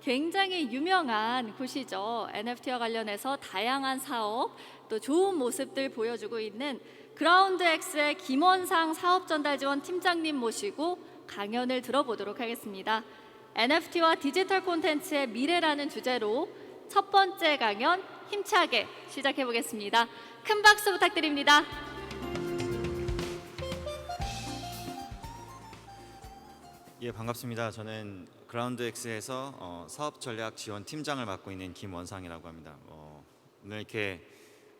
굉장히 유명한 곳이죠. NFT와 관련해서 다양한 사업, 또 좋은 모습들 보여주고 있는 그라운드X의 김원상 사업전달지원 팀장님 모시고 강연을 들어보도록 하겠습니다. NFT와 디지털 콘텐츠의 미래라는 주제로 첫 번째 강연 힘차게 시작해 보겠습니다. 큰 박수 부탁드립니다. 예, 반갑습니다. 저는 그라운드X에서 사업 전략 지원 팀장을 맡고 있는 김원상이라고 합니다. 오늘 이렇게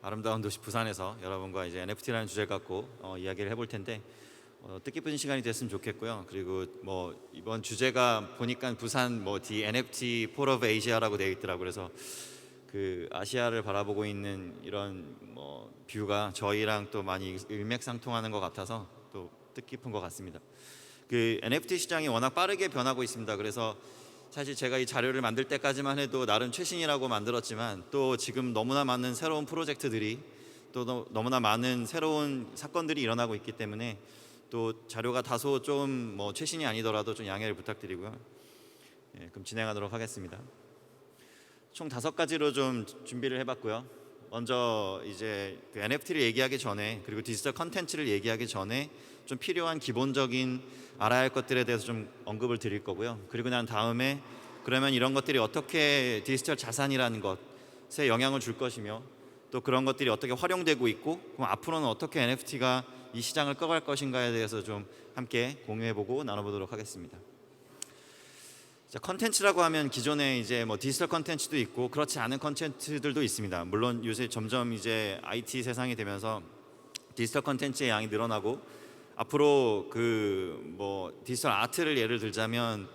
아름다운 도시 부산에서 여러분과 이제 NFT라는 주제를 갖고 이야기를 해볼 텐데 뜻깊은 시간이 됐으면 좋겠고요. 그리고 이번 주제가 보니까 부산 The NFT Port of Asia라고 되어 있더라고요. 그래서 그 아시아를 바라보고 있는 이런 뷰가 저희랑 또 많이 일맥상통하는 것 같아서 또 뜻깊은 것 같습니다. 그 NFT 시장이 워낙 빠르게 변하고 있습니다. 그래서 사실 제가 이 자료를 만들 때까지만 해도 나름 최신이라고 만들었지만 또 지금 너무나 많은 새로운 프로젝트들이 또 너무나 많은 새로운 사건들이 일어나고 있기 때문에 또 자료가 다소 좀 최신이 아니더라도 좀 양해를 부탁드리고요. 예, 그럼 진행하도록 하겠습니다. 총 5가지로 좀 준비를 해봤고요. 먼저 이제 그 NFT를 얘기하기 전에 그리고 디지털 컨텐츠를 얘기하기 전에 좀 필요한 기본적인 알아야 할 것들에 대해서 좀 언급을 드릴 거고요. 그리고 난 다음에 그러면 이런 것들이 어떻게 디지털 자산이라는 것에 영향을 줄 것이며 또 그런 것들이 어떻게 활용되고 있고 그럼 앞으로는 어떻게 NFT가 이 시장을 끌어갈 것인가에 대해서 좀 함께 공유해보고 나눠보도록 하겠습니다. 자, 컨텐츠라고 하면 기존에 이제 디지털 컨텐츠도 있고 그렇지 않은 컨텐츠들도 있습니다. 물론 요새 점점 이제 IT 세상이 되면서 디지털 컨텐츠의 양이 늘어나고 앞으로 디지털 아트를 예를 들자면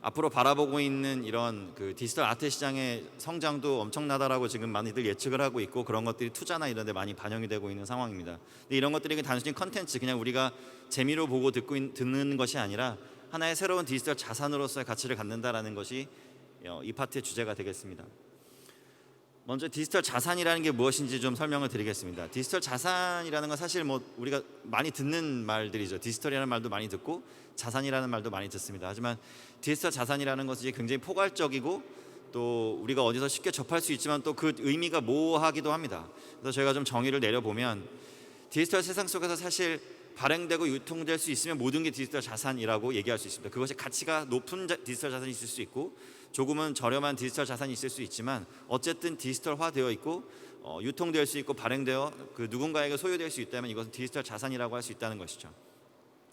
앞으로 바라보고 있는 이런 그 디지털 아트 시장의 성장도 엄청나다라고 지금 많이들 예측을 하고 있고 그런 것들이 투자나 이런 데 많이 반영이 되고 있는 상황입니다. 근데 이런 것들이 단순히 컨텐츠 그냥 우리가 재미로 보고 듣는 것이 아니라 하나의 새로운 디지털 자산으로서의 가치를 갖는다라는 것이 이 파트의 주제가 되겠습니다. 먼저 디지털 자산이라는 게 무엇인지 좀 설명을 드리겠습니다. 디지털 자산이라는 건 사실 우리가 많이 듣는 말들이죠. 디지털이라는 말도 많이 듣고 자산이라는 말도 많이 듣습니다. 하지만 디지털 자산이라는 것이 굉장히 포괄적이고 또 우리가 어디서 쉽게 접할 수 있지만 또 그 의미가 모호하기도 합니다. 그래서 저희가 좀 정의를 내려보면 디지털 세상 속에서 사실 발행되고 유통될 수 있으면 모든 게 디지털 자산이라고 얘기할 수 있습니다. 그것이 가치가 높은 디지털 자산이 있을 수 있고 조금은 저렴한 디지털 자산이 있을 수 있지만 어쨌든 디지털화되어 있고 유통될 수 있고 발행되어 그 누군가에게 소유될 수 있다면 이것은 디지털 자산이라고 할 수 있다는 것이죠.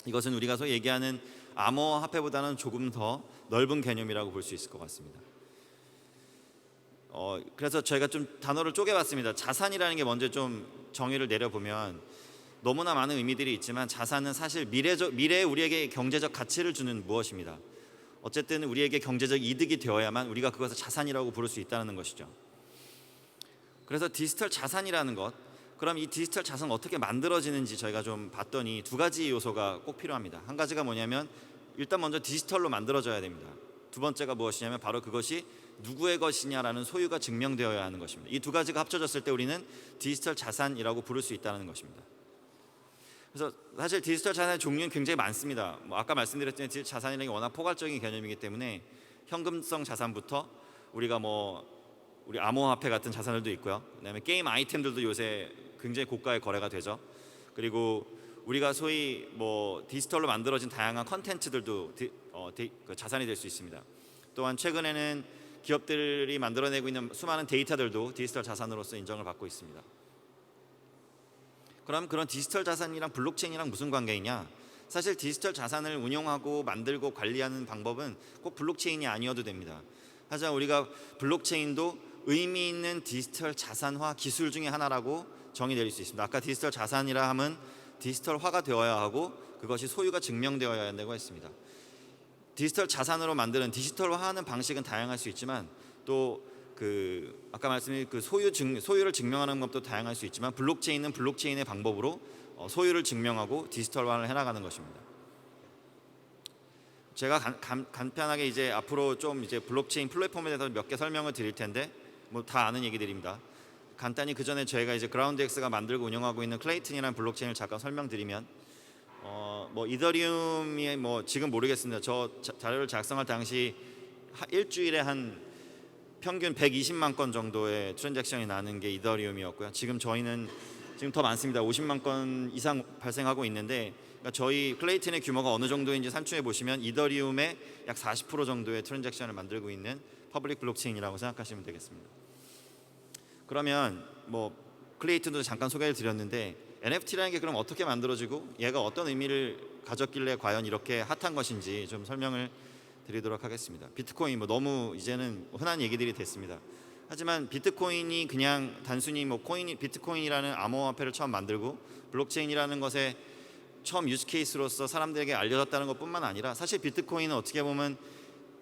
이것은 우리가 소위 얘기하는 암호화폐보다는 조금 더 넓은 개념이라고 볼 수 있을 것 같습니다. 그래서 저희가 좀 단어를 쪼개봤습니다. 자산이라는 게 먼저 좀 정의를 내려보면 너무나 많은 의미들이 있지만 자산은 사실 미래에 우리에게 경제적 가치를 주는 무엇입니다. 어쨌든 우리에게 경제적 이득이 되어야만 우리가 그것을 자산이라고 부를 수 있다는 것이죠. 그래서 디지털 자산이라는 것, 그럼 이 디지털 자산은 어떻게 만들어지는지 저희가 좀 봤더니 2가지 요소가 꼭 필요합니다. 한 가지가 뭐냐면 일단 먼저 디지털로 만들어져야 됩니다. 두 번째가 무엇이냐면 바로 그것이 누구의 것이냐라는 소유가 증명되어야 하는 것입니다. 이 2가지가 합쳐졌을 때 우리는 디지털 자산이라고 부를 수 있다는 것입니다. 그래서 사실 디지털 자산의 종류는 굉장히 많습니다. 아까 말씀드렸지만 디지털 자산이라는 게 워낙 포괄적인 개념이기 때문에 현금성 자산부터 우리가 우리 암호화폐 같은 자산들도 있고요. 그다음에 게임 아이템들도 요새 굉장히 고가의 거래가 되죠. 그리고 우리가 소위 디지털로 만들어진 다양한 컨텐츠들도 자산이 될 수 있습니다. 또한 최근에는 기업들이 만들어내고 있는 수많은 데이터들도 디지털 자산으로서 인정을 받고 있습니다. 그럼 그런 디지털 자산이랑 블록체인이랑 무슨 관계이냐? 사실 디지털 자산을 운용하고 만들고 관리하는 방법은 꼭 블록체인이 아니어도 됩니다. 하지만 우리가 블록체인도 의미 있는 디지털 자산화 기술 중에 하나라고 정의될 수 있습니다. 아까 디지털 자산이라 함은 디지털화가 되어야 하고 그것이 소유가 증명되어야 한다고 했습니다. 디지털 자산으로 만드는 디지털화하는 방식은 다양할 수 있지만 또 아까 말씀드린 소유를 증명하는 것도 다양할 수 있지만 블록체인은 블록체인의 방법으로 소유를 증명하고 디지털화를 해나가는 것입니다. 제가 간편하게 이제 앞으로 좀 이제 블록체인 플랫폼에 대해서 몇 개 설명을 드릴 텐데 다 아는 얘기들입니다. 간단히 그 전에 저희가 이제 그라운드X가 만들고 운영하고 있는 클레이튼이라는 블록체인을 잠깐 설명드리면 이더리움이 지금 모르겠습니다. 저 자료를 작성할 당시 일주일에 한 평균 120만 건 정도의 트랜잭션이 나는 게 이더리움이었고요. 지금 저희는 지금 더 많습니다. 50만 건 이상 발생하고 있는데, 그러니까 저희 클레이튼의 규모가 어느 정도인지 산출해 보시면 이더리움의 약 40% 정도의 트랜잭션을 만들고 있는 퍼블릭 블록체인이라고 생각하시면 되겠습니다. 그러면 뭐 클레이튼도 잠깐 소개를 드렸는데, NFT라는 게 그럼 어떻게 만들어지고 얘가 어떤 의미를 가졌길래 과연 이렇게 핫한 것인지 좀 설명을 드리도록 하겠습니다. 비트코인 뭐 너무 이제는 흔한 얘기들이 됐습니다. 하지만 비트코인이 그냥 단순히 뭐 비트코인이라는 암호화폐를 처음 만들고 블록체인이라는 것에 처음 유즈 케이스로서 사람들에게 알려졌다는 것뿐만 아니라, 사실 비트코인은 어떻게 보면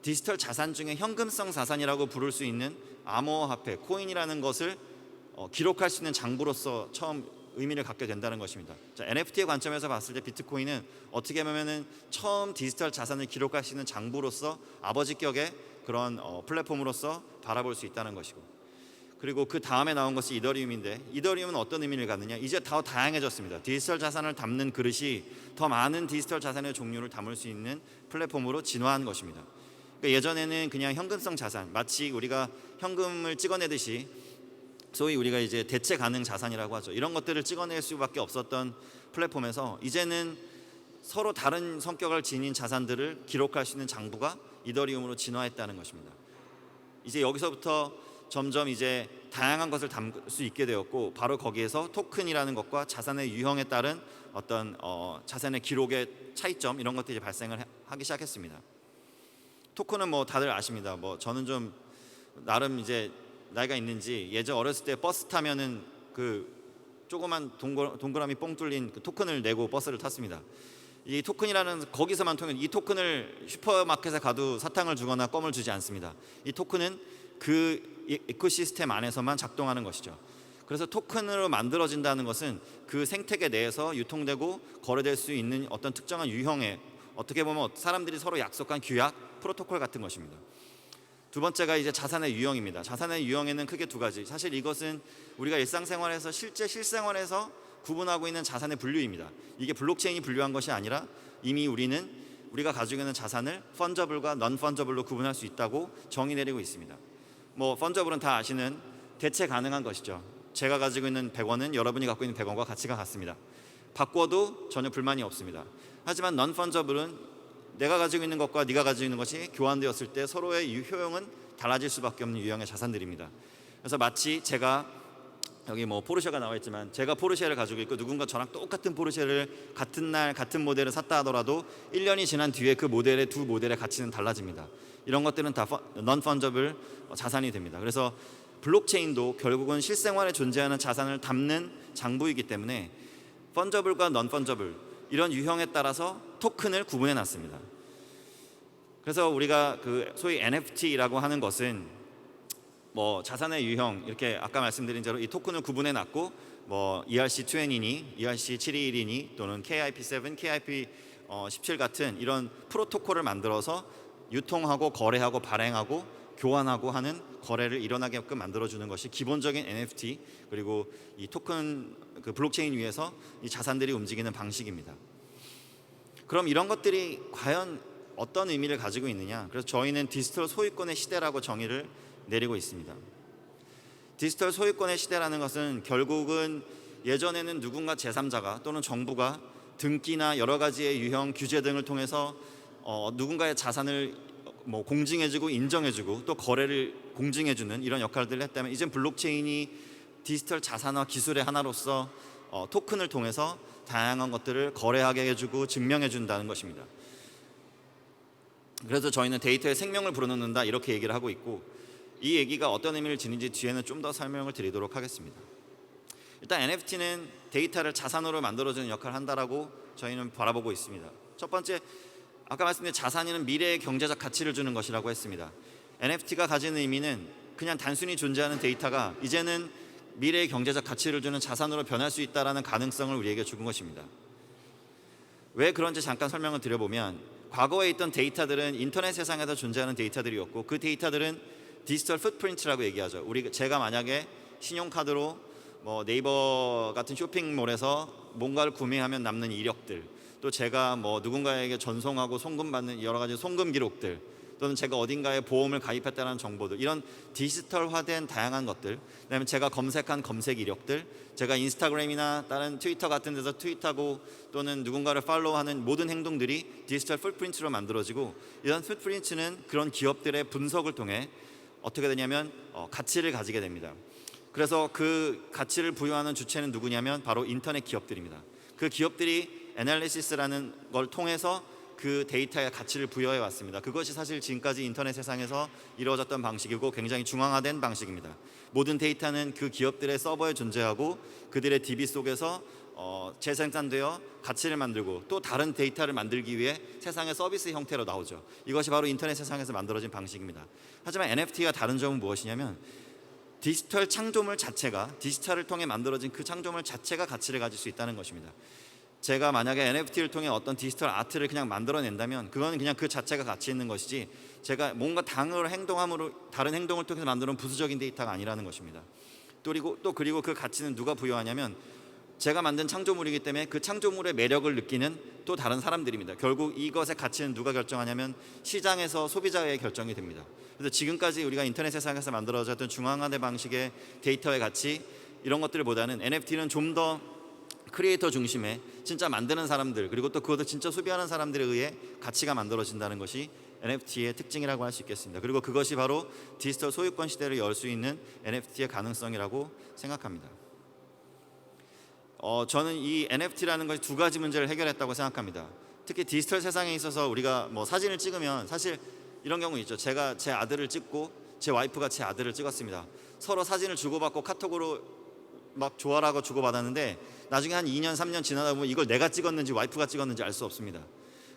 디지털 자산 중에 현금성 자산이라고 부를 수 있는 암호화폐, 코인이라는 것을 기록할 수 있는 장부로서 처음 의미를 갖게 된다는 것입니다. 자, NFT의 관점에서 봤을 때 비트코인은 어떻게 보면은 처음 디지털 자산을 기록할 수 있는 장부로서 아버지격의 그런 플랫폼으로서 바라볼 수 있다는 것이고, 그리고 그 다음에 나온 것이 이더리움인데, 이더리움은 어떤 의미를 갖느냐, 이제 더 다양해졌습니다. 디지털 자산을 담는 그릇이 더 많은 디지털 자산의 종류를 담을 수 있는 플랫폼으로 진화한 것입니다. 그러니까 예전에는 그냥 현금성 자산, 마치 우리가 현금을 찍어내듯이 소위 우리가 이제 대체 가능 자산이라고 하죠. 이런 것들을 찍어낼 수밖에 없었던 플랫폼에서 이제는 서로 다른 성격을 지닌 자산들을 기록할 수 있는 장부가 이더리움으로 진화했다는 것입니다. 이제 여기서부터 점점 이제 다양한 것을 담을 수 있게 되었고, 바로 거기에서 토큰이라는 것과 자산의 유형에 따른 어떤 자산의 기록의 차이점, 이런 것들이 발생을 하기 시작했습니다. 토큰은 뭐 다들 아십니다. 뭐 저는 좀 나름 이제 나이가 있는지 예전 어렸을 때 버스 타면은 그 조그만 동그라미 뽕 뚫린 그 토큰을 내고 버스를 탔습니다. 이 토큰이라는 거기서만 통해, 이 토큰을 슈퍼마켓에 가도 사탕을 주거나 껌을 주지 않습니다. 이 토큰은 그 이코시스템 안에서만 작동하는 것이죠. 그래서 토큰으로 만들어진다는 것은 그 생태계 내에서 유통되고 거래될 수 있는 어떤 특정한 유형의, 어떻게 보면 사람들이 서로 약속한 규약, 프로토콜 같은 것입니다. 두 번째가 이제 자산의 유형입니다. 자산의 유형에는 크게 두 가지. 사실 이것은 우리가 일상생활에서 실생활에서 구분하고 있는 자산의 분류입니다. 이게 블록체인이 분류한 것이 아니라 이미 우리가 가지고 있는 자산을 펀저블과 넌 펀저블로 구분할 수 있다고 정의 내리고 있습니다. 뭐 펀저블은 다 아시는 대체 가능한 것이죠. 제가 가지고 있는 100원은 여러분이 갖고 있는 100원과 가치가 같습니다. 바꿔도 전혀 불만이 없습니다. 하지만 넌 펀저블은 내가 가지고 있는 것과 네가 가지고 있는 것이 교환되었을 때 서로의 효용은 달라질 수밖에 없는 유형의 자산들입니다. 그래서 마치 제가 여기 뭐 포르쉐가 나와 있지만, 제가 포르쉐를 가지고 있고 누군가 저랑 똑같은 포르쉐를 같은 날 같은 모델을 샀다 하더라도 1년이 지난 뒤에 그 모델의 두 모델의 가치는 달라집니다. 이런 것들은 다 non fungible 자산이 됩니다. 그래서 블록체인도 결국은 실생활에 존재하는 자산을 담는 장부이기 때문에 펀저블과 non fungible 이런 유형에 따라서 토큰을 구분해 놨습니다. 그래서 우리가 그 소위 NFT라고 하는 것은 뭐 자산의 유형, 이렇게 아까 말씀드린 대로 이 토큰을 구분해 놨고, 뭐 ERC20니, ERC721이니 또는 KIP7, KIP17 같은 이런 프로토콜을 만들어서 유통하고 거래하고 발행하고 교환하고 하는 거래를 일어나게끔 만들어주는 것이 기본적인 NFT, 그리고 이 토큰 그 블록체인 위에서 이 자산들이 움직이는 방식입니다. 그럼 이런 것들이 과연 어떤 의미를 가지고 있느냐? 그래서 저희는 디지털 소유권의 시대라고 정의를 내리고 있습니다. 디지털 소유권의 시대라는 것은 결국은 예전에는 누군가 제3자가 또는 정부가 등기나 여러 가지의 유형 규제 등을 통해서 누군가의 자산을 뭐 공증해주고 인정해주고 또 거래를 공증해주는 이런 역할들을 했다면, 이젠 블록체인이 디지털 자산화 기술의 하나로서 토큰을 통해서 다양한 것들을 거래하게 해주고 증명해준다는 것입니다. 그래서 저희는 데이터에 생명을 불어넣는다 이렇게 얘기를 하고 있고, 이 얘기가 어떤 의미를 지닌지 뒤에는 좀 더 설명을 드리도록 하겠습니다. 일단 NFT는 데이터를 자산으로 만들어주는 역할을 한다라고 저희는 바라보고 있습니다. 첫 번째, 아까 말씀드린 자산이는 미래의 경제적 가치를 주는 것이라고 했습니다. NFT가 가지는 의미는 그냥 단순히 존재하는 데이터가 이제는 미래의 경제적 가치를 주는 자산으로 변할 수 있다는 가능성을 우리에게 주는 것입니다. 왜 그런지 잠깐 설명을 드려보면, 과거에 있던 데이터들은 인터넷 세상에서 존재하는 데이터들이었고, 그 데이터들은 디지털 풋프린트라고 얘기하죠. 제가 만약에 신용카드로 뭐 네이버 같은 쇼핑몰에서 뭔가를 구매하면 남는 이력들, 또 제가 뭐 누군가에게 전송하고 송금받는 여러 가지 송금 기록들, 또는 제가 어딘가에 보험을 가입했다는 정보들, 이런 디지털화된 다양한 것들, 그다음에 제가 검색한 검색 이력들, 제가 인스타그램이나 다른 트위터 같은 데서 트윗하고 또는 누군가를 팔로우하는 모든 행동들이 디지털 풋프린트로 만들어지고, 이런 풋프린트는 그런 기업들의 분석을 통해 어떻게 되냐면 가치를 가지게 됩니다. 그래서 그 가치를 부여하는 주체는 누구냐면 바로 인터넷 기업들입니다. 그 기업들이 애널리시스라는 걸 통해서 그 데이터의 가치를 부여해 왔습니다. 그것이 사실 지금까지 인터넷 세상에서 이루어졌던 방식이고 굉장히 중앙화된 방식입니다. 모든 데이터는 그 기업들의 서버에 존재하고 그들의 DB 속에서 재생산되어 가치를 만들고 또 다른 데이터를 만들기 위해 세상의 서비스 형태로 나오죠. 이것이 바로 인터넷 세상에서 만들어진 방식입니다. 하지만 NFT가 다른 점은 무엇이냐면 디지털 창조물 자체가, 디지털을 통해 만들어진 그 창조물 자체가 가치를 가질 수 있다는 것입니다. 제가 만약에 NFT를 통해 어떤 디지털 아트를 그냥 만들어낸다면 그건 그냥 그 자체가 가치 있는 것이지, 제가 뭔가 당으로 행동함으로 다른 행동을 통해서 만드는 부수적인 데이터가 아니라는 것입니다. 그리고 그 가치는 누가 부여하냐면 제가 만든 창조물이기 때문에 그 창조물의 매력을 느끼는 또 다른 사람들입니다. 결국 이것의 가치는 누가 결정하냐면 시장에서 소비자의 결정이 됩니다. 그래서 지금까지 우리가 인터넷 세상에서 만들어졌던 중앙화된 방식의 데이터의 가치, 이런 것들보다는 NFT는 좀 더 크리에이터 중심의 진짜 만드는 사람들, 그리고 또 그것을 진짜 소비하는 사람들에 의해 가치가 만들어진다는 것이 NFT의 특징이라고 할 수 있겠습니다. 그리고 그것이 바로 디지털 소유권 시대를 열 수 있는 NFT의 가능성이라고 생각합니다. 저는 이 NFT라는 것이 두 가지 문제를 해결했다고 생각합니다. 특히 디지털 세상에 있어서 우리가 뭐 사진을 찍으면 사실 이런 경우 있죠. 제가 제 아들을 찍고 제 와이프가 제 아들을 찍었습니다. 서로 사진을 주고받고 카톡으로 막 좋아라고 주고받았는데 나중에 한 2년 3년 지나다 보면 이걸 내가 찍었는지 와이프가 찍었는지 알 수 없습니다.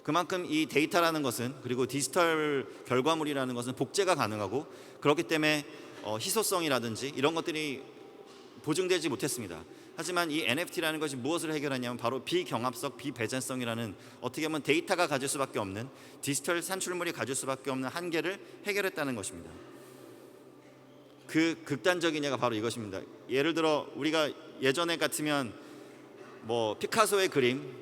그만큼 이 데이터라는 것은, 그리고 디지털 결과물이라는 것은 복제가 가능하고 그렇기 때문에 희소성이라든지 이런 것들이 보증되지 못했습니다. 하지만 이 NFT라는 것이 무엇을 해결하냐면 바로 비경합성, 비배제성이라는, 어떻게 보면 데이터가 가질 수밖에 없는, 디지털 산출물이 가질 수밖에 없는 한계를 해결했다는 것입니다. 그 극단적인 예가 바로 이것입니다. 예를 들어 우리가 예전에 같으면 뭐 피카소의 그림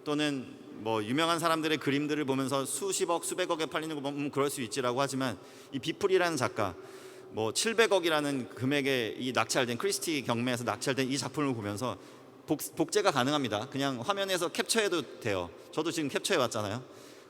또는 뭐 유명한 사람들의 그림들을 보면서 수십억, 수백억에 팔리는 거 보면 그럴 수 있지라고 하지만, 이 비플이라는 작가, 뭐 700억이라는 금액의 이 낙찰된, 크리스티 경매에서 낙찰된 이 작품을 보면서 복제가 가능합니다. 그냥 화면에서 캡처해도 돼요. 저도 지금 캡처해 왔잖아요.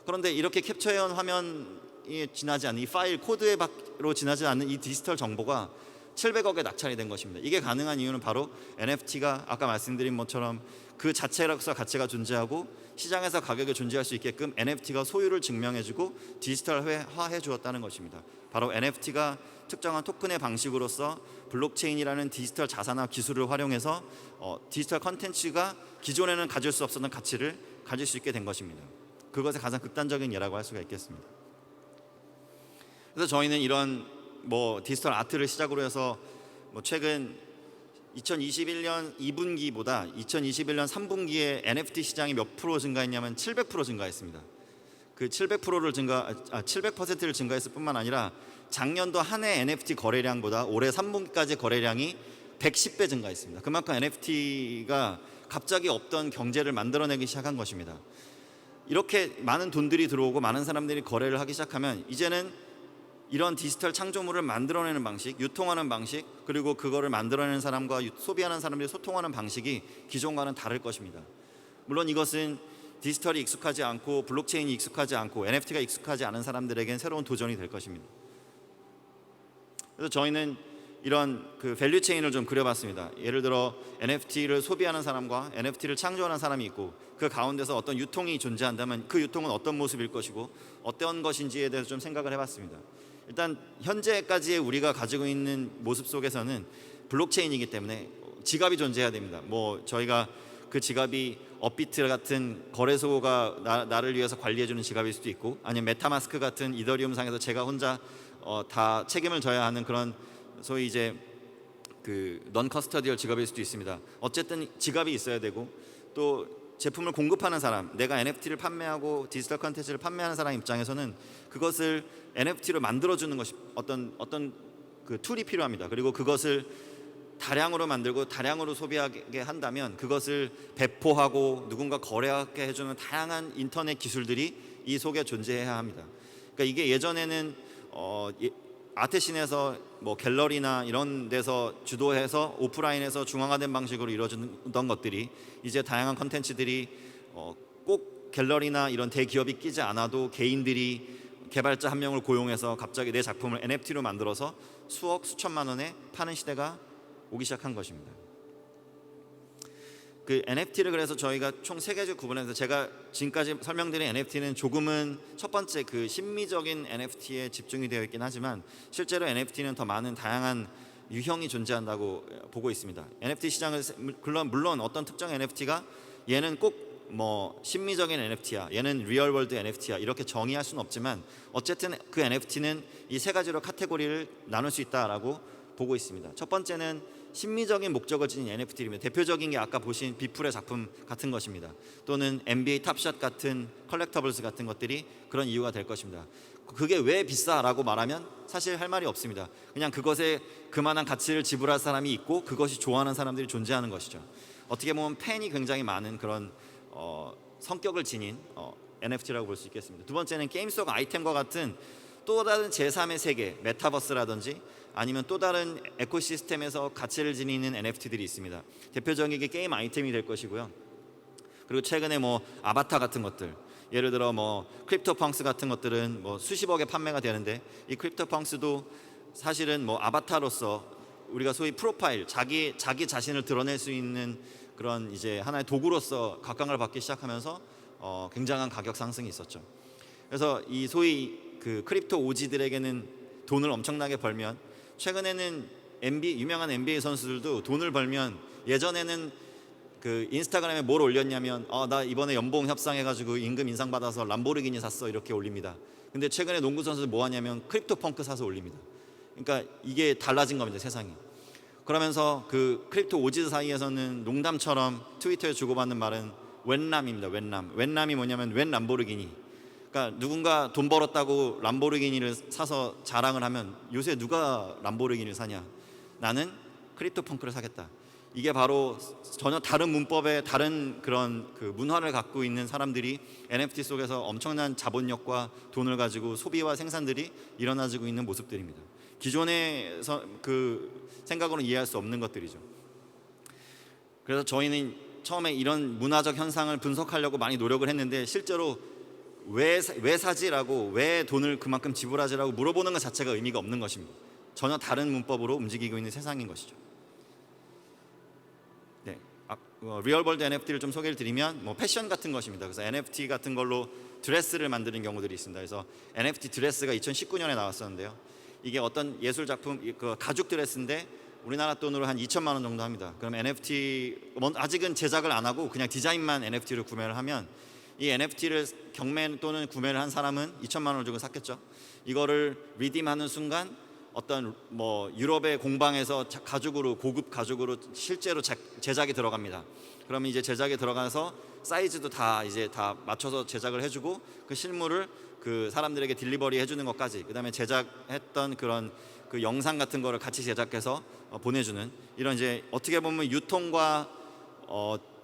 그런데 이렇게 캡처해온 화면이 지나지 않는, 이 파일 코드로 지나지 않는 이 디지털 정보가 700억에 낙찰이 된 것입니다. 이게 가능한 이유는 바로 NFT가 아까 말씀드린 것처럼 그 자체로서 가치가 존재하고 시장에서 가격이 존재할 수 있게끔 NFT가 소유를 증명해주고 디지털화해 주었다는 것입니다. 바로 NFT가 특정한 토큰의 방식으로서 블록체인이라는 디지털 자산화 기술을 활용해서 디지털 컨텐츠가 기존에는 가질 수 없었던 가치를 가질 수 있게 된 것입니다. 그것의 가장 극단적인 예라고 할 수가 있겠습니다. 그래서 저희는 이런 뭐 디지털 아트를 시작으로 해서 뭐 최근 2021년 2분기보다 2021년 3분기에 NFT 시장이 몇 프로 증가했냐면 700% 증가했습니다. 그 700%를 증가했을 뿐만 아니라 작년도 한 해 NFT 거래량보다 올해 3분기까지 거래량이 110배 증가했습니다. 그만큼 NFT가 갑자기 없던 경제를 만들어내기 시작한 것입니다. 이렇게 많은 돈들이 들어오고 많은 사람들이 거래를 하기 시작하면 이제는 이런 디지털 창조물을 만들어내는 방식, 유통하는 방식, 그리고 그거를 만들어내는 사람과 소비하는 사람들이 소통하는 방식이 기존과는 다를 것입니다. 물론 이것은 디지털이 익숙하지 않고 블록체인이 익숙하지 않고 NFT가 익숙하지 않은 사람들에겐 새로운 도전이 될 것입니다. 그래서 저희는 이런 그 밸류 체인을 좀 그려봤습니다. 예를 들어 NFT를 소비하는 사람과 NFT를 창조하는 사람이 있고 그 가운데서 어떤 유통이 존재한다면 그 유통은 어떤 모습일 것이고 어떤 것인지에 대해서 좀 생각을 해봤습니다. 일단 현재까지의 우리가 가지고 있는 모습 속에서는 블록체인이기 때문에 지갑이 존재해야 됩니다. 뭐 저희가 그 지갑이 업비트 같은 거래소가 나를 위해서 관리해주는 지갑일 수도 있고, 아니면 메타마스크 같은 이더리움 상에서 제가 혼자 다 책임을 져야 하는 그런 소위 이제 그 넌 커스터디얼 지갑일 수도 있습니다. 어쨌든 지갑이 있어야 되고, 또 제품을 공급하는 사람, 내가 NFT를 판매하고 디지털 컨텐츠를 판매하는 사람 입장에서는 그것을 NFT로 만들어주는 것이 어떤 그 툴이 필요합니다. 그리고 그것을 다량으로 만들고 다량으로 소비하게 한다면 그것을 배포하고 누군가 거래하게 해주는 다양한 인터넷 기술들이 이 속에 존재해야 합니다. 그러니까 이게 예전에는 아트씬에서 뭐 갤러리나 이런 데서 주도해서 오프라인에서 중앙화된 방식으로 이루어지던 것들이 이제 다양한 컨텐츠들이 꼭 갤러리나 이런 대기업이 끼지 않아도 개인들이 개발자 한 명을 고용해서 갑자기 내 작품을 NFT로 만들어서 수억 수천만 원에 파는 시대가 오기 시작한 것입니다. 그 NFT를 그래서 저희가 총 세 가지 구분해서 제가 지금까지 설명드린 NFT는 조금은 첫 번째 그 심미적인 NFT에 집중이 되어 있긴 하지만 실제로 NFT는 더 많은 다양한 유형이 존재한다고 보고 있습니다. NFT 시장을 물론 어떤 특정 NFT가 얘는 꼭 뭐 심미적인 NFT야, 얘는 리얼월드 NFT야 이렇게 정의할 수는 없지만 어쨌든 그 NFT는 이 세 가지로 카테고리를 나눌 수 있다라고 보고 있습니다. 첫 번째는 심미적인 목적을 지닌 NFT입니다. 대표적인 게 아까 보신 비플의 작품 같은 것입니다. 또는 NBA 탑샷 같은 컬렉터블스 같은 것들이 그런 이유가 될 것입니다. 그게 왜 비싸라고 말하면 사실 할 말이 없습니다. 그냥 그것에 그만한 가치를 지불할 사람이 있고 그것이 좋아하는 사람들이 존재하는 것이죠. 어떻게 보면 팬이 굉장히 많은 그런 성격을 지닌 NFT라고 볼 수 있겠습니다. 두 번째는 게임 속 아이템과 같은 또 다른 제3의 세계, 메타버스라든지 아니면 또 다른 에코시스템에서 가치를 지니는 NFT들이 있습니다. 대표적인 게 게임 아이템이 될 것이고요. 그리고 최근에 뭐 아바타 같은 것들, 예를 들어 뭐 크립토펑스 같은 것들은 뭐 수십억에 판매가 되는데 이 크립토펑스도 사실은 뭐 아바타로서 우리가 소위 프로파일, 자기 자신을 드러낼 수 있는 그런 이제 하나의 도구로서 각광을 받기 시작하면서 굉장한 가격 상승이 있었죠. 그래서 이 소위 그 크립토 오지들에게는 돈을 엄청나게 벌면 최근에는 유명한 NBA 선수들도 돈을 벌면 예전에는 그 인스타그램에 뭘 올렸냐면 나 이번에 연봉 협상해가지고 임금 인상 받아서 람보르기니 샀어 이렇게 올립니다. 근데 최근에 농구 선수들 뭐 하냐면 크립토 펑크 사서 올립니다. 그러니까 이게 달라진 겁니다, 세상이. 그러면서 그 크립토 오지들 사이에서는 농담처럼 트위터에 주고받는 말은 웬람입니다. 웬람이 뭐냐면 웬 람보르기니. 그러니까 누군가 돈 벌었다고 람보르기니를 사서 자랑을 하면 요새 누가 람보르기니를 사냐? 나는 크립토 펑크를 사겠다. 이게 바로 전혀 다른 문법의 다른 그런 그 문화를 갖고 있는 사람들이 NFT 속에서 엄청난 자본력과 돈을 가지고 소비와 생산들이 일어나지고 있는 모습들입니다. 기존의 그 생각으로는 이해할 수 없는 것들이죠. 그래서 저희는 처음에 이런 문화적 현상을 분석하려고 많이 노력을 했는데 실제로 왜 사지라고 왜 돈을 그만큼 지불하지라고 물어보는 것 자체가 의미가 없는 것입니다. 전혀 다른 문법으로 움직이고 있는 세상인 것이죠. 네, 리얼월드 NFT를 좀 소개를 드리면 뭐 패션 같은 것입니다. 그래서 NFT 같은 걸로 드레스를 만드는 경우들이 있습니다. 그래서 NFT 드레스가 2019년에 나왔었는데요. 이게 어떤 예술 작품 그 가죽 드레스인데 우리나라 돈으로 한 2천만 원 정도 합니다. 그럼 NFT 아직은 제작을 안 하고 그냥 디자인만 NFT를 구매를 하면 이 NFT를 경매 또는 구매를 한 사람은 2천만 원을 주고 샀겠죠. 이거를 리딤하는 순간 어떤 뭐 유럽의 공방에서 가죽으로 고급 가죽으로 실제로 제작이 들어갑니다. 그러면 이제 제작에 들어가서 사이즈도 다 이제 다 맞춰서 제작을 해주고 그 실물을 그 사람들에게 딜리버리 해주는 것까지 그다음에 제작했던 그런 그 영상 같은 거를 같이 제작해서 보내주는 이런 이제 어떻게 보면 유통과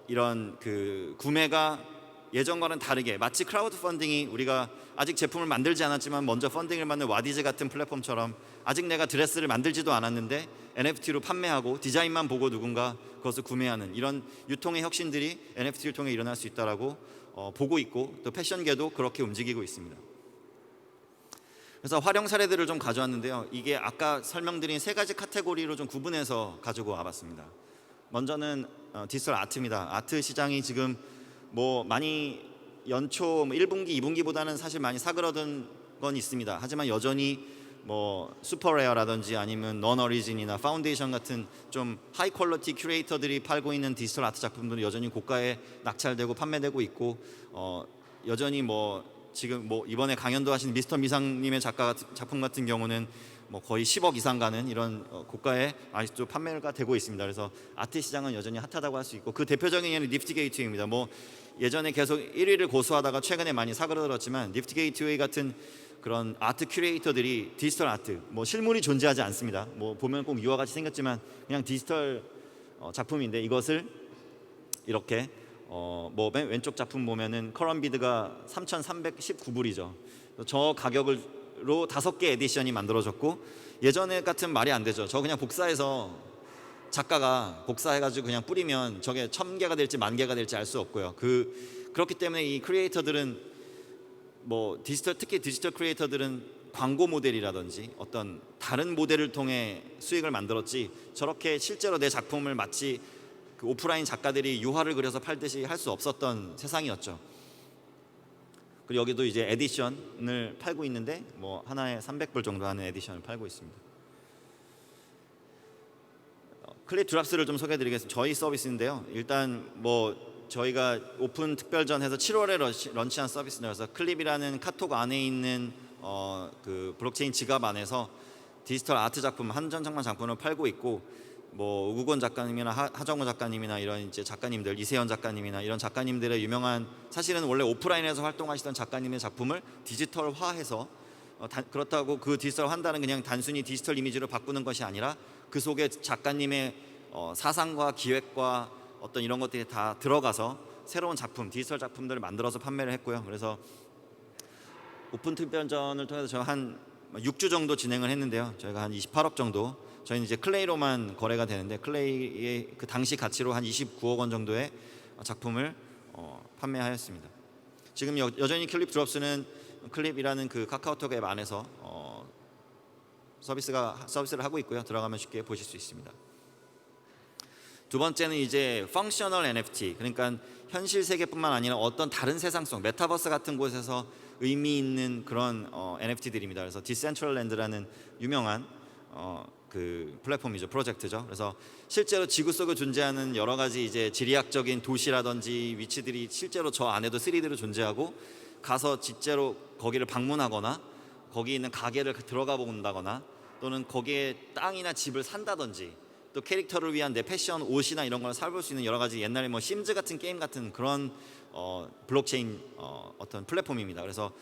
이런 그 구매가 예전과는 다르게 마치 크라우드 펀딩이 우리가 아직 제품을 만들지 않았지만 먼저 펀딩을 받는 와디즈 같은 플랫폼처럼 아직 내가 드레스를 만들지도 않았는데 NFT로 판매하고 디자인만 보고 누군가 그것을 구매하는 이런 유통의 혁신들이 NFT를 통해 일어날 수 있다라고 보고 있고 또 패션계도 그렇게 움직이고 있습니다. 그래서 활용 사례들을 좀 가져왔는데요. 이게 아까 설명드린 세 가지 카테고리로 좀 구분해서 가지고 와봤습니다. 먼저는 디지털 아트입니다. 아트 시장이 지금 뭐 많이 연초 1분기, 2분기보다는 사실 많이 사그러든 건 있습니다. 하지만 여전히 뭐 슈퍼레어라든지 아니면 넌 어리진이나 파운데이션 같은 좀 하이 퀄리티 큐레이터들이 팔고 있는 디지털 아트 작품들은 여전히 고가에 낙찰되고 판매되고 있고 여전히 뭐 지금 뭐 이번에 강연도 하신 미스터 미상님의 작품 같은 경우는 뭐 거의 10억 이상 가는 이런 고가에 아직도 판매가 되고 있습니다. 그래서 아트 시장은 여전히 핫하다고 할 수 있고 그 대표적인 예는 니프티 게이트웨이입니다. 뭐 예전에 계속 1위를 고수하다가 최근에 많이 사그러들었지만 니프티 게이트웨이 같은 그런 아트 큐레이터들이 디지털 아트 뭐 실물이 존재하지 않습니다. 뭐 보면 꼭 유화 같이 생겼지만 그냥 디지털 작품인데 이것을 이렇게 뭐 맨 왼쪽 작품 보면은 커럼비드가 3,319불이죠. 저 가격으로 5개 에디션이 만들어졌고, 예전에 같은 말이 안 되죠. 저 그냥 복사해서 작가가 복사해가지고 그냥 뿌리면 저게 1000개가 될지 10,000개가 될지 알 수 없고요. 그렇기 때문에 이 크리에이터들은 특히 디지털 크리에이터들은 광고 모델이라든지 어떤 다른 모델을 통해 수익을 만들었지, 저렇게 실제로 내 작품을 마치 그 오프라인 작가들이 유화를 그려서 팔듯이 할 수 없었던 세상이었죠. 그리고 여기도 이제 에디션을 팔고 있는데 하나에 300불 정도 하는 에디션을 팔고 있습니다. 클립 드랍스를 좀 소개해드리겠습니다. 저희 서비스인데요. 일단 저희가 오픈 특별전 해서 7월에 런치한 서비스라서 클립이라는 카톡 안에 있는 그 블록체인 지갑 안에서 디지털 아트 작품, 한전장만 작품을 팔고 있고, 우구건 작가님이나 하정우 작가님이나 이런 이제 작가님들, 이세연 작가님이나 이런 작가님들의 유명한, 사실은 원래 오프라인에서 활동하시던 작가님의 작품을 디지털화해서 그렇다고 그 디지털한다는 그냥 단순히 디지털 이미지로 바꾸는 것이 아니라 그 속에 작가님의 사상과 기획과 어떤 이런 것들이 다 들어가서 새로운 작품, 디지털 작품들을 만들어서 판매를 했고요. 그래서 오픈 특별전을 통해서 저희가 한 6주 정도 진행을 했는데요. 저희가 한 28억 정도, 저희는 이제 클레이로만 거래가 되는데 클레이의 그 당시 가치로 한 29억 원 정도의 작품을 판매하였습니다. 지금 여전히 클립 드롭스는 클립이라는 그 카카오톡 앱 안에서 서비스를 하고 있고요. 들어가면 쉽게 보실 수 있습니다. 두 번째는 이제 펑셔널 NFT, 그러니까 현실 세계뿐만 아니라 어떤 다른 세상 속 메타버스 같은 곳에서 의미 있는 그런 NFT들입니다. 그래서 디센트럴랜드라는 유명한 그 플랫폼이죠, 프로젝트죠. 그래서 실제로 지구 속에 존재하는 여러 가지 이제 지리학적인 도시라든지 위치들이 실제로 저 안에도 3D로 존재하고, 가서 실제로 거기를 방문하거나 거기 있는 가게를 들어가 본다거나 또는 거기에 땅이나 집을 산다든지, 또 캐릭터를 위한 내 패션, 옷이나 이런 걸 사볼 수 있는 여러 가지, 옛날에 심즈 같은 게임 같은 그런 블록체인 어떤 플랫폼입니다. 그래서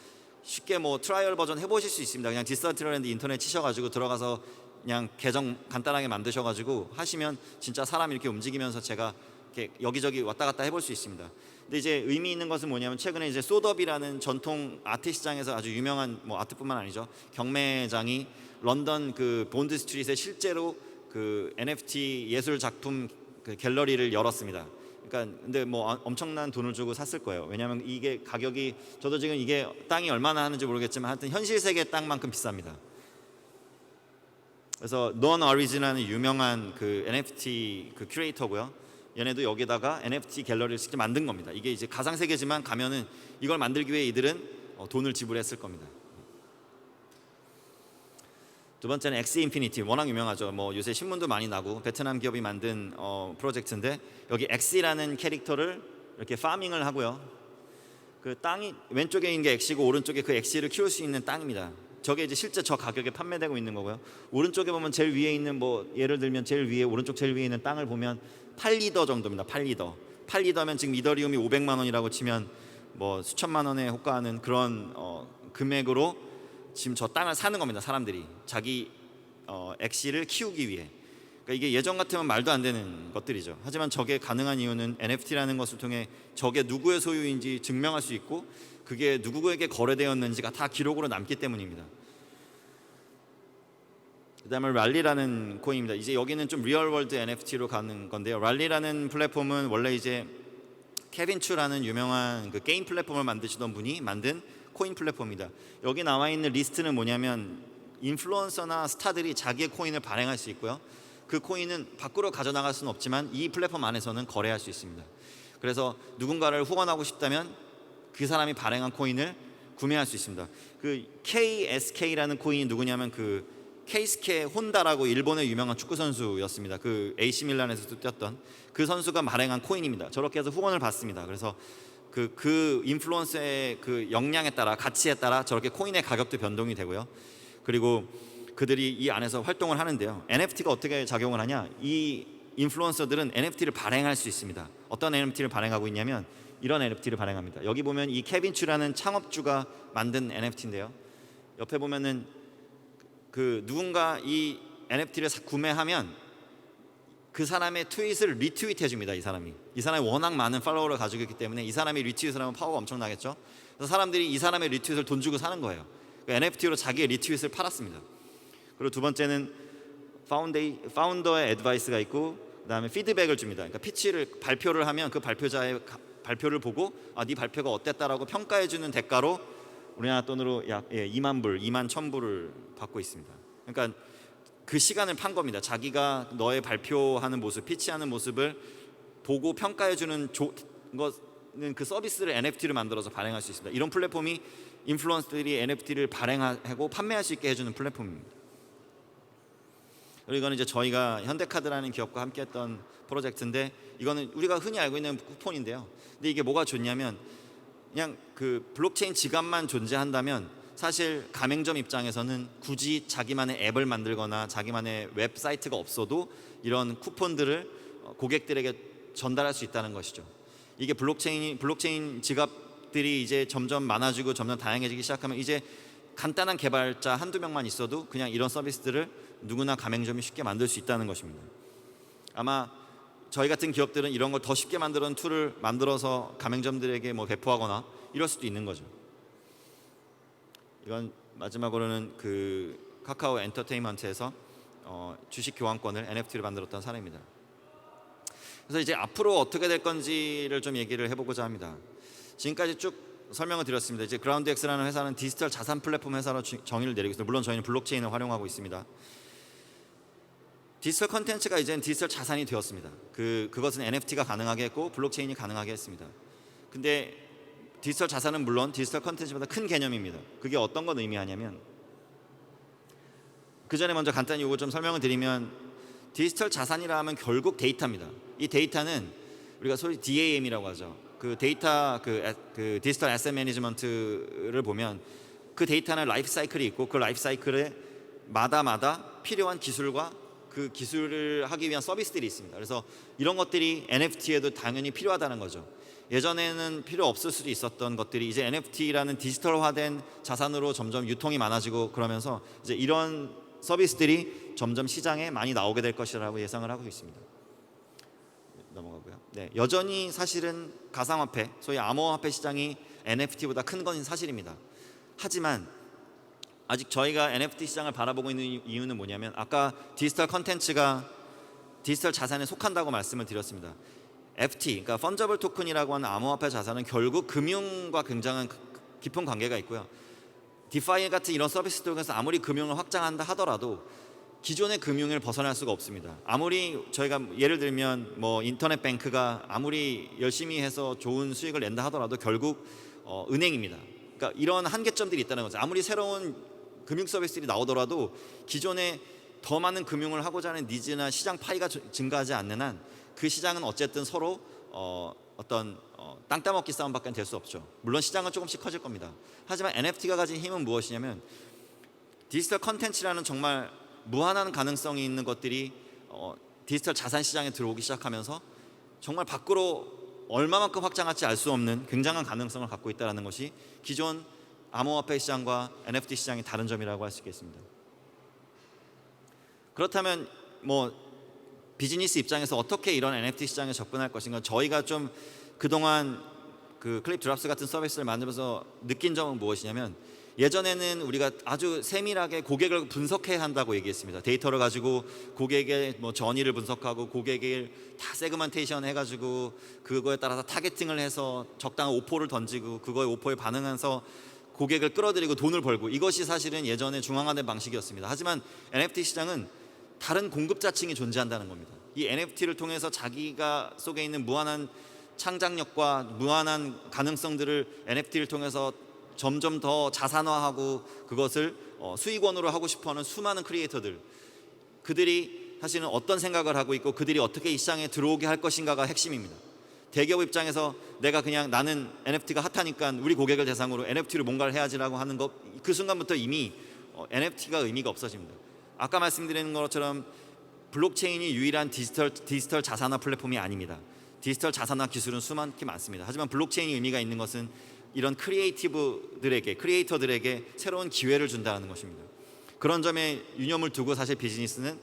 쉽게 트라이얼 버전 해보실 수 있습니다. 그냥 디스턴트랜드 인터넷 치셔가지고 들어가서 그냥 계정 간단하게 만드셔가지고 하시면 진짜 사람이 이렇게 움직이면서 제가 이렇게 여기저기 왔다 갔다 해볼 수 있습니다. 근데 이제 의미 있는 것은 뭐냐면, 최근에 이제 소덥이라는 전통 아트 시장에서 아주 유명한 아트뿐만 아니죠, 경매장이 런던 그 본드 스트릿에 실제로 그 NFT 예술 작품 그 갤러리를 열었습니다. 그러니까 근데 엄청난 돈을 주고 샀을 거예요. 왜냐하면 이게 가격이, 저도 지금 이게 땅이 얼마나 하는지 모르겠지만 하여튼 현실 세계 땅만큼 비쌉니다. 그래서 넌 어리진이라는 유명한 그 NFT 그 큐레이터고요. 얘네도 여기다가 NFT 갤러리를 직접 만든 겁니다. 이게 이제 가상 세계지만 가면은 이걸 만들기 위해 이들은 돈을 지불했을 겁니다. 두 번째는 엑스 인피니티, 워낙 유명하죠. 요새 신문도 많이 나고 베트남 기업이 만든 프로젝트인데, 여기 엑스라는 캐릭터를 이렇게 파밍을 하고요. 그 땅이 왼쪽에 있는 게 엑시고 오른쪽에 그 엑시를 키울 수 있는 땅입니다. 저게 이제 실제 저 가격에 판매되고 있는 거고요. 오른쪽에 보면 제일 위에 있는 예를 들면 오른쪽 제일 위에 있는 땅을 보면 8리더 정도입니다. 8리더면 지금 이더리움이 500만 원이라고 치면 수천만 원에 호가하는 그런 금액으로 지금 저 땅을 사는 겁니다. 사람들이 자기 엑시를 키우기 위해. 그러니까 이게 예전 같으면 말도 안 되는 것들이죠. 하지만 저게 가능한 이유는 NFT라는 것을 통해 저게 누구의 소유인지 증명할 수 있고, 그게 누구에게 거래되었는지가 다 기록으로 남기 때문입니다. 그다음에 랄리라는 코인입니다. 이제 여기는 좀 리얼월드 NFT로 가는 건데요. 랄리라는 플랫폼은 원래 이제 케빈 추라는 유명한 그 게임 플랫폼을 만드시던 분이 만든 코인 플랫폼입니다. 여기 나와 있는 리스트는 뭐냐면, 인플루언서나 스타들이 자기의 코인을 발행할 수 있고요. 그 코인은 밖으로 가져나갈 수는 없지만 이 플랫폼 안에서는 거래할 수 있습니다. 그래서 누군가를 후원하고 싶다면 그 사람이 발행한 코인을 구매할 수 있습니다. 그 KSK라는 코인이 누구냐면 그 케이스케 혼다라고 일본의 유명한 축구 선수였습니다. 그 AC 밀란에서도 뛰었던 그 선수가 발행한 코인입니다. 저렇게 해서 후원을 받습니다. 그래서 그 인플루언서의 그 역량에 따라, 가치에 따라 저렇게 코인의 가격도 변동이 되고요. 그리고 그들이 이 안에서 활동을 하는데요. NFT가 어떻게 작용을 하냐? 이 인플루언서들은 NFT를 발행할 수 있습니다. 어떤 NFT를 발행하고 있냐면 이런 NFT를 발행합니다. 여기 보면 이 케빈 추라는 창업주가 만든 NFT인데요. 옆에 보면은 그 누군가 이 NFT를 구매하면 그 사람의 트윗을 리트윗해 줍니다. 이 사람이 워낙 많은 팔로워를 가지고 있기 때문에 이 사람이 리트윗을 하면 파워가 엄청나겠죠. 그래서 사람들이 이 사람의 리트윗을 돈 주고 사는 거예요. NFT로 자기의 리트윗을 팔았습니다. 그리고 두 번째는 파운더의 애드바이스가 있고, 그다음에 피드백을 줍니다. 그러니까 발표를 하면 그 발표자의 발표를 보고 네 발표가 어땠다라고 평가해 주는 대가로 우리나라 돈으로 약 2만 불, 2만 1,000불을 받고 있습니다. 그러니까 그 시간을 판 겁니다. 자기가 너의 발표하는 모습, 피치하는 모습을 보고 평가해 주는 거는 그 서비스를 NFT를 만들어서 발행할 수 있습니다. 이런 플랫폼이 인플루언서들이 NFT를 발행하고 판매할 수 있게 해주는 플랫폼입니다. 그리고 이거는 이제 저희가 현대카드라는 기업과 함께했던 프로젝트인데, 이거는 우리가 흔히 알고 있는 쿠폰인데요. 근데 이게 뭐가 좋냐면, 그냥 그 블록체인 지갑만 존재한다면 사실 가맹점 입장에서는 굳이 자기만의 앱을 만들거나 자기만의 웹사이트가 없어도 이런 쿠폰들을 고객들에게 전달할 수 있다는 것이죠. 이게 블록체인 지갑들이 이제 점점 많아지고 점점 다양해지기 시작하면 이제 간단한 개발자 한두 명만 있어도 그냥 이런 서비스들을 누구나 가맹점이 쉽게 만들 수 있다는 것입니다. 아마 저희 같은 기업들은 이런 걸 더 쉽게 만드는 툴을 만들어서 가맹점들에게 뭐 배포하거나 이럴 수도 있는 거죠. 이건 마지막으로는 그 카카오 엔터테인먼트에서 주식 교환권을 NFT로 만들었던 사례입니다. 그래서 이제 앞으로 어떻게 될 건지를 좀 얘기를 해보고자 합니다. 지금까지 쭉 설명을 드렸습니다. 이제 그라운드엑스라는 회사는 디지털 자산 플랫폼 회사로 정의를 내리고 있습니다. 물론 저희는 블록체인을 활용하고 있습니다. 디지털 컨텐츠가 이제는 디지털 자산이 되었습니다. 그것은 NFT가 가능하게 했고 블록체인이 가능하게 했습니다. 근데 디지털 자산은 물론 디지털 컨텐츠보다 큰 개념입니다. 그게 어떤 건 의미하냐면, 그 전에 먼저 간단히 이거 좀 설명을 드리면, 디지털 자산이라 하면 결국 데이터입니다. 이 데이터는 우리가 소위 DAM이라고 하죠. 그 데이터 그 디지털 애셋 매니지먼트를 보면 그 데이터는 라이프 사이클이 있고, 그 라이프 사이클에 마다 필요한 기술과 그 기술을 하기 위한 서비스들이 있습니다. 그래서 이런 것들이 NFT에도 당연히 필요하다는 거죠. 예전에는 필요 없을 수도 있었던 것들이 이제 NFT라는 디지털화된 자산으로 점점 유통이 많아지고, 그러면서 이제 이런 서비스들이 점점 시장에 많이 나오게 될 것이라고 예상을 하고 있습니다. 넘어가고요. 네, 여전히 사실은 가상화폐, 소위 암호화폐 시장이 NFT보다 큰 건 사실입니다. 하지만 아직 저희가 NFT 시장을 바라보고 있는 이유는 뭐냐면, 아까 디지털 컨텐츠가 디지털 자산에 속한다고 말씀을 드렸습니다. FT, 그러니까 펀저블 토큰이라고 하는 암호화폐 자산은 결국 금융과 굉장한 깊은 관계가 있고요. 디파이 같은 이런 서비스들 통해서 아무리 금융을 확장한다 하더라도 기존의 금융을 벗어날 수가 없습니다. 아무리 저희가 예를 들면 뭐 인터넷 뱅크가 아무리 열심히 해서 좋은 수익을 낸다 하더라도 결국 은행입니다. 그러니까 이런 한계점들이 있다는 거죠. 아무리 새로운 금융 서비스들이 나오더라도 기존에 더 많은 금융을 하고자 하는 니즈나 시장 파이가 증가하지 않는 한 그 시장은 어쨌든 서로 땅 따먹기 싸움밖에 될 수 없죠. 물론 시장은 조금씩 커질 겁니다. 하지만 NFT가 가진 힘은 무엇이냐면, 디지털 컨텐츠라는 정말 무한한 가능성이 있는 것들이 디지털 자산 시장에 들어오기 시작하면서 정말 밖으로 얼마만큼 확장할지 알 수 없는 굉장한 가능성을 갖고 있다는 것이 기존 암호화폐 시장과 NFT 시장의 다른 점이라고 할 수 있겠습니다. 그렇다면 뭐 비즈니스 입장에서 어떻게 이런 NFT 시장에 접근할 것인가, 저희가 좀 그동안 그 클립 드랍스 같은 서비스를 만들면서 느낀 점은 무엇이냐면, 예전에는 우리가 아주 세밀하게 고객을 분석해야 한다고 얘기했습니다. 데이터를 가지고 고객의 뭐 전의를 분석하고 고객을 다 세그멘테이션 해가지고 그거에 따라서 타겟팅을 해서 적당한 오퍼를 던지고 그거에 오퍼에 반응해서 고객을 끌어들이고 돈을 벌고, 이것이 사실은 예전에 중앙화된 방식이었습니다. 하지만 NFT 시장은 다른 공급자층이 존재한다는 겁니다. 이 NFT를 통해서 자기가 속에 있는 무한한 창작력과 무한한 가능성들을 NFT를 통해서 점점 더 자산화하고 그것을 수익원으로 하고 싶어하는 수많은 크리에이터들, 그들이 사실은 어떤 생각을 하고 있고 그들이 어떻게 이 시장에 들어오게 할 것인가가 핵심입니다. 대기업 입장에서 내가 그냥 나는 NFT가 핫하니까 우리 고객을 대상으로 NFT로 뭔가를 해야지라고 하는 것, 그 순간부터 이미 NFT가 의미가 없어집니다. 아까 말씀드린 것처럼 블록체인이 유일한 디지털 자산화 플랫폼이 아닙니다. 디지털 자산화 기술은 수많게 많습니다. 하지만 블록체인이 의미가 있는 것은 이런 크리에이터들에게 새로운 기회를 준다는 것입니다. 그런 점에 유념을 두고 사실 비즈니스는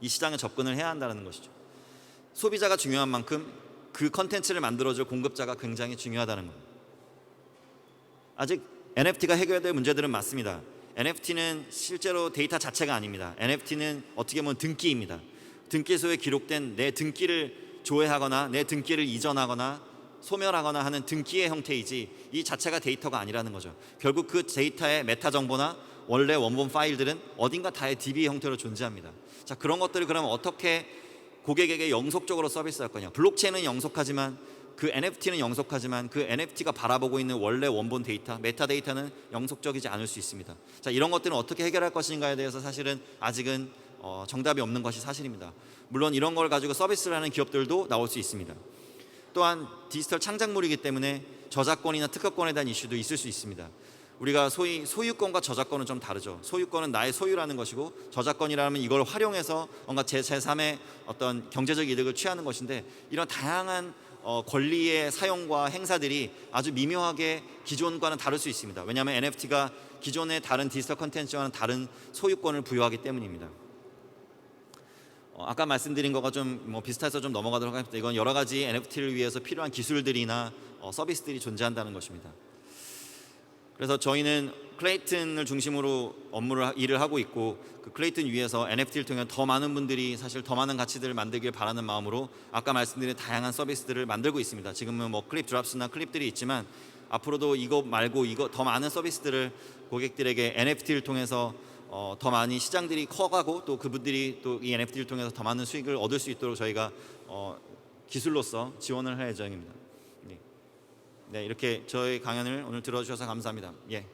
이 시장에 접근을 해야 한다는 것이죠. 소비자가 중요한 만큼 그 컨텐츠를 만들어줄 공급자가 굉장히 중요하다는 겁니다. 아직 NFT가 해결될 문제들은 많습니다. NFT는 실제로 데이터 자체가 아닙니다. NFT는 어떻게 보면 등기입니다. 등기소에 기록된 내 등기를 조회하거나 내 등기를 이전하거나 소멸하거나 하는 등기의 형태이지 이 자체가 데이터가 아니라는 거죠. 결국 그 데이터의 메타 정보나 원래 원본 파일들은 어딘가 다의 DB 형태로 존재합니다. 자, 그런 것들을 그러면 어떻게 고객에게 영속적으로 서비스할 거냐. 블록체인은 영속하지만 그 NFT는 영속하지만 그 NFT가 바라보고 있는 원래 원본 데이터, 메타데이터는 영속적이지 않을 수 있습니다. 자, 이런 것들은 어떻게 해결할 것인가에 대해서 사실은 아직은 정답이 없는 것이 사실입니다. 물론 이런 걸 가지고 서비스를 하는 기업들도 나올 수 있습니다. 또한 디지털 창작물이기 때문에 저작권이나 특허권에 대한 이슈도 있을 수 있습니다. 우리가 소위 소유권과 저작권은 좀 다르죠. 소유권은 나의 소유라는 것이고 저작권이라면 이걸 활용해서 뭔가 제3의 어떤 경제적 이득을 취하는 것인데 이런 다양한 권리의 사용과 행사들이 아주 미묘하게 기존과는 다를 수 있습니다. 왜냐하면 NFT가 기존의 다른 디지털 컨텐츠와는 다른 소유권을 부여하기 때문입니다. 아까 말씀드린 거가 좀 비슷해서 좀 넘어가도록 하겠습니다. 이건 여러 가지 NFT를 위해서 필요한 기술들이나 서비스들이 존재한다는 것입니다. 그래서 저희는 클레이튼을 중심으로 일을 하고 있고 그 클레이튼 위에서 NFT를 통해 더 많은 분들이 사실 더 많은 가치들을 만들길 바라는 마음으로 아까 말씀드린 다양한 서비스들을 만들고 있습니다. 지금은 클립 드랍스나 클립들이 있지만 앞으로도 이거 말고 이거 더 많은 서비스들을 고객들에게 NFT를 통해서 더 많이 시장들이 커가고 또 그분들이 또 이 NFT를 통해서 더 많은 수익을 얻을 수 있도록 저희가 기술로서 지원을 할 예정입니다. 네, 이렇게 저희 강연을 오늘 들어주셔서 감사합니다. 예.